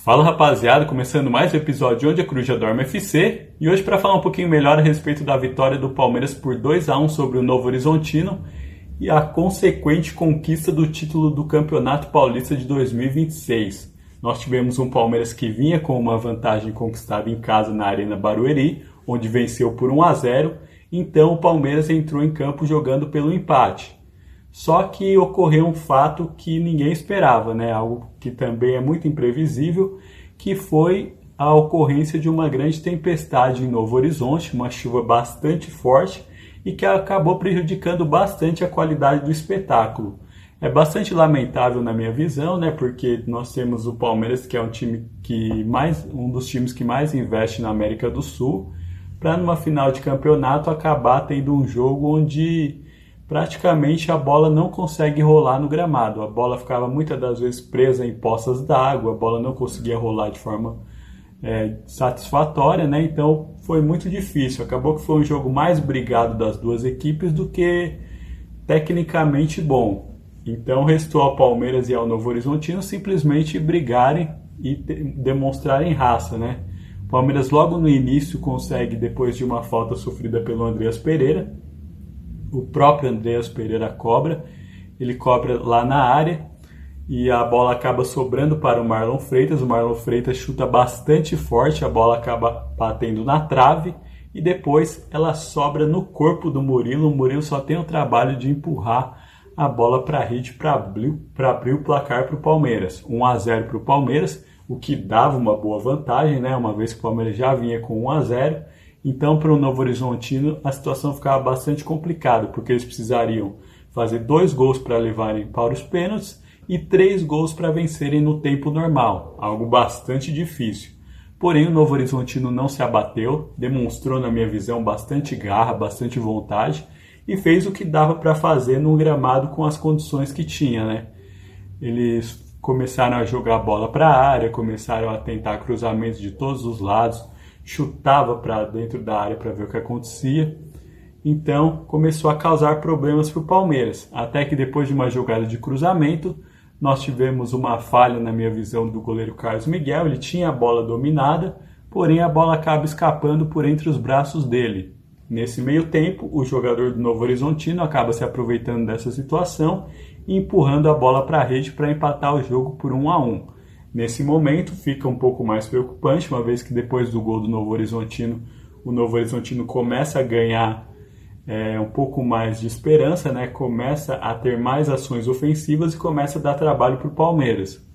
Fala rapaziada, começando mais um episódio de Onde a Coruja Dorme FC e hoje para falar um pouquinho melhor a respeito da vitória do Palmeiras por 2-1 sobre o Novo Horizontino e a consequente conquista do título do Campeonato Paulista de 2026. Nós tivemos um Palmeiras que vinha com uma vantagem conquistada em casa na Arena Barueri, onde venceu por 1-0, então o Palmeiras entrou em campo jogando pelo empate. Só que ocorreu um fato que ninguém esperava, né? Algo que também é muito imprevisível, que foi a ocorrência de uma grande tempestade em Novo Horizonte, uma chuva bastante forte e que acabou prejudicando bastante a qualidade do espetáculo. É bastante lamentável na minha visão, né? Porque nós temos o Palmeiras, que é um dos times que mais investe na América do Sul, para numa final de campeonato acabar tendo um jogo onde praticamente a bola não consegue rolar no gramado. A bola ficava muitas das vezes presa em poças d'água, a bola não conseguia rolar de forma satisfatória, né? Então foi muito difícil. Acabou que foi um jogo mais brigado das duas equipes do que tecnicamente bom. Então restou ao Palmeiras e ao Novo Horizontino simplesmente brigarem e demonstrarem raça, né? O Palmeiras logo no início consegue, depois de uma falta sofrida pelo Andreas Pereira, o próprio Andreas Pereira cobra, ele cobra lá na área e a bola acaba sobrando para o Marlon Freitas. O Marlon Freitas chuta bastante forte, a bola acaba batendo na trave e depois ela sobra no corpo do Murilo. O Murilo só tem o trabalho de empurrar a bola para a rede para abrir o placar para o Palmeiras. 1-0 para o Palmeiras, o que dava uma boa vantagem, né? Uma vez que o Palmeiras já vinha com 1-0. Então, para o Novo Horizontino, a situação ficava bastante complicada, porque eles precisariam fazer 2 gols para levarem para os pênaltis e 3 gols para vencerem no tempo normal, algo bastante difícil. Porém, o Novo Horizontino não se abateu, demonstrou, na minha visão, bastante garra, bastante vontade e fez o que dava para fazer num gramado com as condições que tinha, né? Eles começaram a jogar a bola para a área, começaram a tentar cruzamentos de todos os lados, chutava para dentro da área para ver o que acontecia. Então começou a causar problemas para o Palmeiras, até que depois de uma jogada de cruzamento nós tivemos uma falha, na minha visão, do goleiro Carlos Miguel. Ele tinha a bola dominada, porém a bola acaba escapando por entre os braços dele. Nesse meio tempo, o jogador do Novo Horizontino acaba se aproveitando dessa situação e empurrando a bola para a rede para empatar o jogo por 1-1. Nesse momento fica um pouco mais preocupante, uma vez que depois do gol do Novo Horizontino, o Novo Horizontino começa a ganhar um pouco mais de esperança, né? Começa a ter mais ações ofensivas e começa a dar trabalho para o Palmeiras.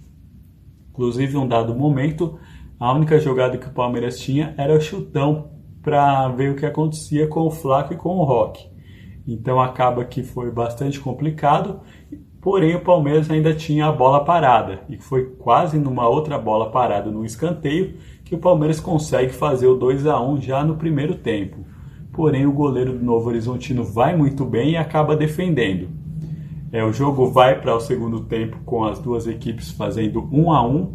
Inclusive, em um dado momento, a única jogada que o Palmeiras tinha era o chutão para ver o que acontecia com o Flaco e com o Roque. Então acaba que foi bastante complicado. Porém, o Palmeiras ainda tinha a bola parada e foi quase numa outra bola parada no escanteio que o Palmeiras consegue fazer o 2-1 já no primeiro tempo. Porém, o goleiro do Novo Horizontino vai muito bem e acaba defendendo. O jogo vai para o segundo tempo com as duas equipes fazendo 1-1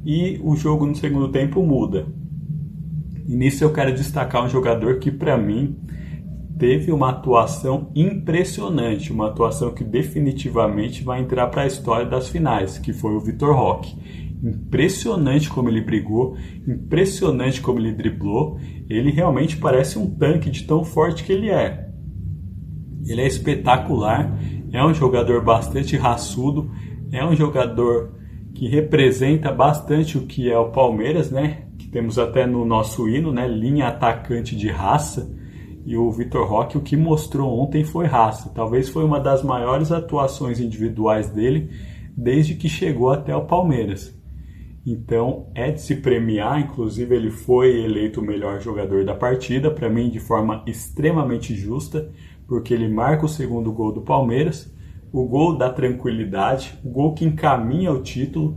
e o jogo no segundo tempo muda. E nisso eu quero destacar um jogador que, para mim, teve uma atuação impressionante, uma atuação que definitivamente vai entrar para a história das finais, que foi o Vitor Roque. Impressionante como ele brigou, impressionante como ele driblou. Ele realmente parece um tanque de tão forte que ele é. Ele é espetacular, é um jogador bastante raçudo, é um jogador que representa bastante o que é o Palmeiras, né? Que temos até no nosso hino, né? Linha atacante de raça. E o Vitor Roque, o que mostrou ontem foi raça. Talvez foi uma das maiores atuações individuais dele desde que chegou até o Palmeiras. Então é de se premiar, inclusive ele foi eleito o melhor jogador da partida, para mim de forma extremamente justa, porque ele marca o segundo gol do Palmeiras, o gol da tranquilidade, o gol que encaminha o título,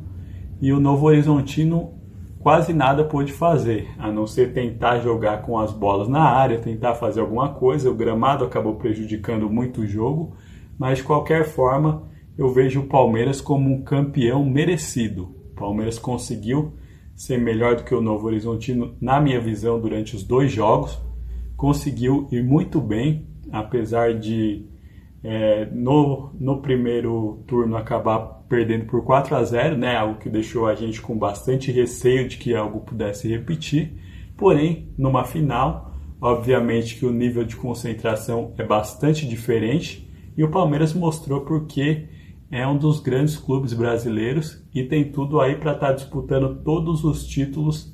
e o Novo Horizontino quase nada pôde fazer, a não ser tentar jogar com as bolas na área, tentar fazer alguma coisa. O gramado acabou prejudicando muito o jogo, mas de qualquer forma eu vejo o Palmeiras como um campeão merecido. O Palmeiras conseguiu ser melhor do que o Novo Horizontino, na minha visão, durante os 2 jogos, conseguiu ir muito bem, apesar de no primeiro turno acabar perdendo por 4-0, né? Algo que deixou a gente com bastante receio de que algo pudesse repetir. Porém, numa final, obviamente que o nível de concentração é bastante diferente e o Palmeiras mostrou porque é um dos grandes clubes brasileiros e tem tudo aí para estar disputando todos os títulos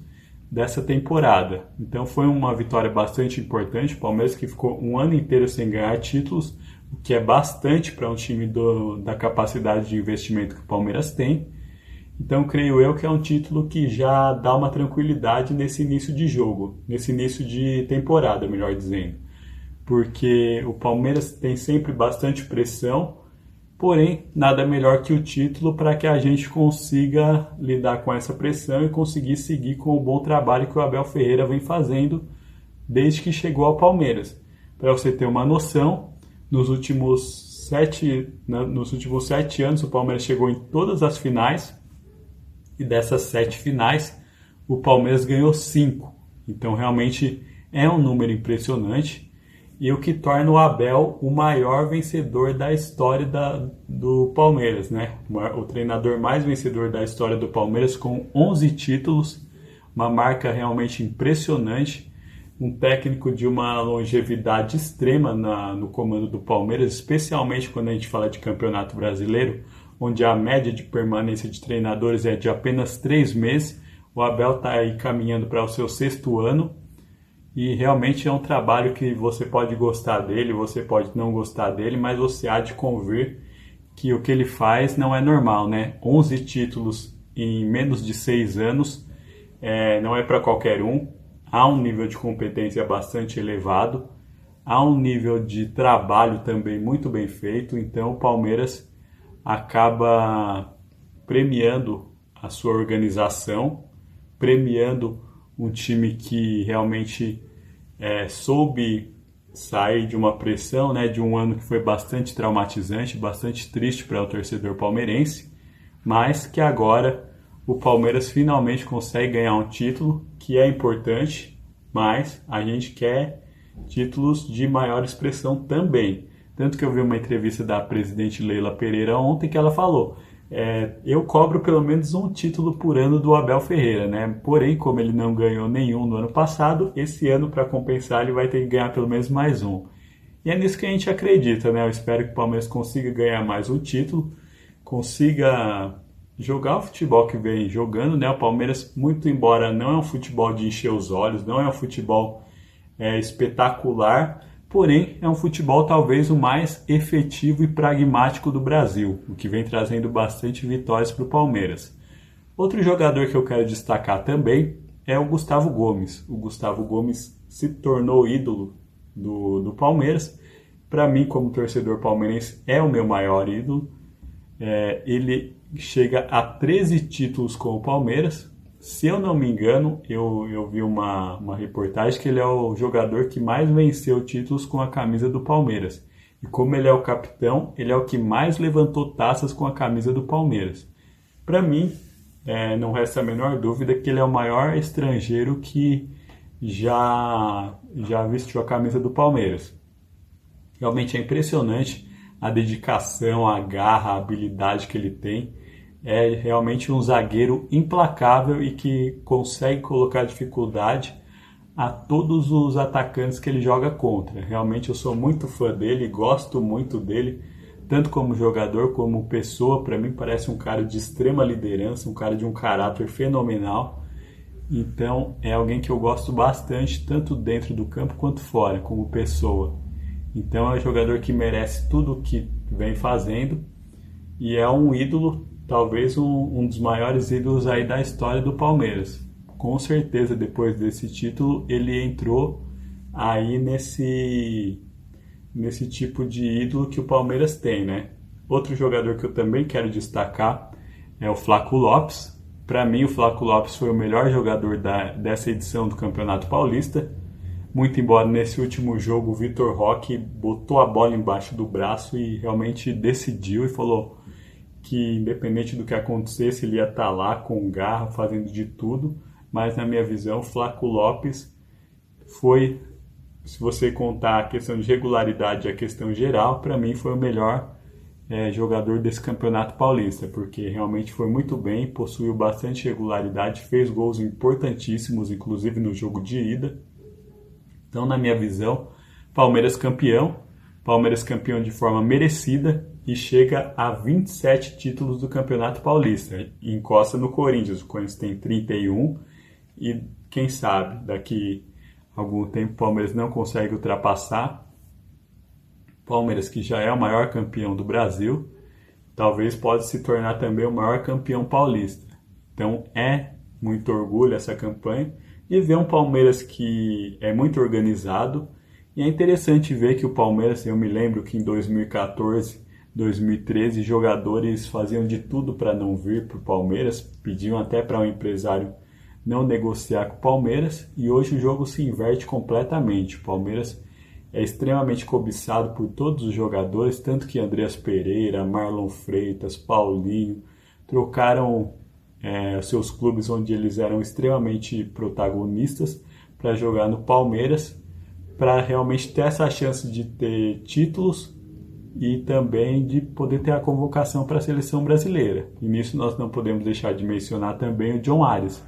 dessa temporada. Então foi uma vitória bastante importante. O Palmeiras que ficou um ano inteiro sem ganhar títulos, o que é bastante para um time da capacidade de investimento que o Palmeiras tem. Então creio eu que é um título que já dá uma tranquilidade nesse início de jogo, nesse início de temporada, melhor dizendo. Porque o Palmeiras tem sempre bastante pressão, porém, nada melhor que o título para que a gente consiga lidar com essa pressão e conseguir seguir com o bom trabalho que o Abel Ferreira vem fazendo desde que chegou ao Palmeiras. Para você ter uma noção, nos últimos 7 anos o Palmeiras chegou em todas as finais e dessas 7 finais o Palmeiras ganhou 5. Então realmente é um número impressionante. E o que torna o Abel o maior vencedor da história do Palmeiras, né? O treinador mais vencedor da história do Palmeiras com 11 títulos, uma marca realmente impressionante, um técnico de uma longevidade extrema no comando do Palmeiras, especialmente quando a gente fala de campeonato brasileiro, onde a média de permanência de treinadores é de apenas 3 meses. O Abel está aí caminhando para o seu 6º ano, e realmente é um trabalho que você pode gostar dele, você pode não gostar dele, mas você há de convir que o que ele faz não é normal, né? 11 títulos em menos de 6 anos não é para qualquer um. Há um nível de competência bastante elevado, há um nível de trabalho também muito bem feito, então o Palmeiras acaba premiando a sua organização, premiando um time que realmente soube sair de uma pressão, né, de um ano que foi bastante traumatizante, bastante triste para o torcedor palmeirense, mas que agora o Palmeiras finalmente consegue ganhar um título, que é importante, mas a gente quer títulos de maior expressão também. Tanto que eu vi uma entrevista da presidente Leila Pereira ontem que ela falou: eu cobro pelo menos um título por ano do Abel Ferreira, né? Porém, como ele não ganhou nenhum no ano passado, esse ano, para compensar, ele vai ter que ganhar pelo menos mais um. E é nisso que a gente acredita, né? Eu espero que o Palmeiras consiga ganhar mais um título, consiga jogar o futebol que vem jogando, né? O Palmeiras, muito embora não é um futebol de encher os olhos, não é um futebol espetacular, porém é um futebol talvez o mais efetivo e pragmático do Brasil, o que vem trazendo bastante vitórias para o Palmeiras. Outro jogador que eu quero destacar também é o Gustavo Gomes. O Gustavo Gomes se tornou ídolo do Palmeiras. Para mim, como torcedor palmeirense, é o meu maior ídolo. Ele chega a 13 títulos com o Palmeiras. Se eu não me engano, eu vi uma reportagem que ele é o jogador que mais venceu títulos com a camisa do Palmeiras. E como ele é o capitão, ele é o que mais levantou taças com a camisa do Palmeiras. Para mim, não resta a menor dúvida que ele é o maior estrangeiro que já vestiu a camisa do Palmeiras. Realmente é impressionante a dedicação, a garra, a habilidade que ele tem. É realmente um zagueiro implacável e que consegue colocar dificuldade a todos os atacantes que ele joga contra. Realmente eu sou muito fã dele, gosto muito dele, tanto como jogador como pessoa. Para mim parece um cara de extrema liderança, um cara de um caráter fenomenal. Então é alguém que eu gosto bastante, tanto dentro do campo quanto fora, como pessoa. Então é um jogador que merece tudo o que vem fazendo e é um ídolo, talvez um dos maiores ídolos aí da história do Palmeiras. Com certeza, depois desse título, ele entrou aí nesse tipo de ídolo que o Palmeiras tem, né? Outro jogador que eu também quero destacar é o Flaco Lopes. Para mim, o Flaco Lopes foi o melhor jogador dessa edição do Campeonato Paulista. Muito embora nesse último jogo o Vitor Roque botou a bola embaixo do braço e realmente decidiu e falou que independente do que acontecesse, ele ia estar lá com garra, fazendo de tudo. Mas na minha visão, o Flaco Lopes foi, se você contar a questão de regularidade e a questão geral, para mim foi o melhor jogador desse Campeonato Paulista, porque realmente foi muito bem, possuiu bastante regularidade, fez gols importantíssimos, inclusive no jogo de ida. Então, na minha visão, Palmeiras campeão de forma merecida e chega a 27 títulos do Campeonato Paulista. E encosta no Corinthians. O Corinthians tem 31 e quem sabe daqui a algum tempo o Palmeiras não consegue ultrapassar. Palmeiras, que já é o maior campeão do Brasil, talvez pode se tornar também o maior campeão paulista. Então é muito orgulho essa campanha e ver um Palmeiras que é muito organizado. E é interessante ver que o Palmeiras, eu me lembro que em 2014, 2013, jogadores faziam de tudo para não vir para o Palmeiras, pediam até para um empresário não negociar com o Palmeiras, e hoje o jogo se inverte completamente. O Palmeiras é extremamente cobiçado por todos os jogadores, tanto que Andreas Pereira, Marlon Freitas, Paulinho trocaram seus clubes onde eles eram extremamente protagonistas para jogar no Palmeiras, para realmente ter essa chance de ter títulos e também de poder ter a convocação para a seleção brasileira. E nisso nós não podemos deixar de mencionar também o John Arias,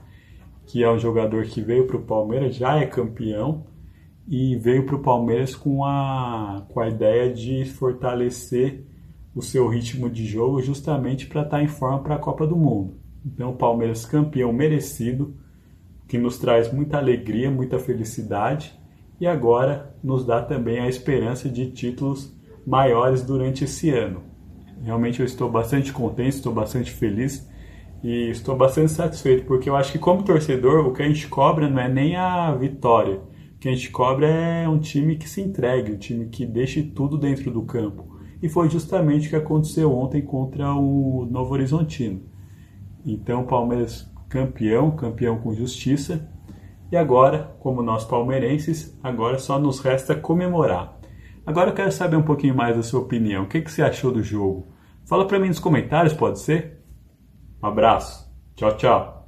que é um jogador que veio para o Palmeiras, já é campeão, e veio para o Palmeiras com a ideia de fortalecer o seu ritmo de jogo justamente para estar em forma para a Copa do Mundo. Então o Palmeiras campeão merecido, que nos traz muita alegria, muita felicidade, e agora nos dá também a esperança de títulos maiores durante esse ano. Realmente eu estou bastante contente, estou bastante feliz e estou bastante satisfeito, porque eu acho que como torcedor o que a gente cobra não é nem a vitória. O que a gente cobra é um time que se entregue, um time que deixe tudo dentro do campo. E foi justamente o que aconteceu ontem contra o Novo Horizontino. Então o Palmeiras campeão com justiça. E agora, como nós palmeirenses, agora só nos resta comemorar. Agora eu quero saber um pouquinho mais da sua opinião. O que você achou do jogo? Fala para mim nos comentários, pode ser? Um abraço. Tchau, tchau.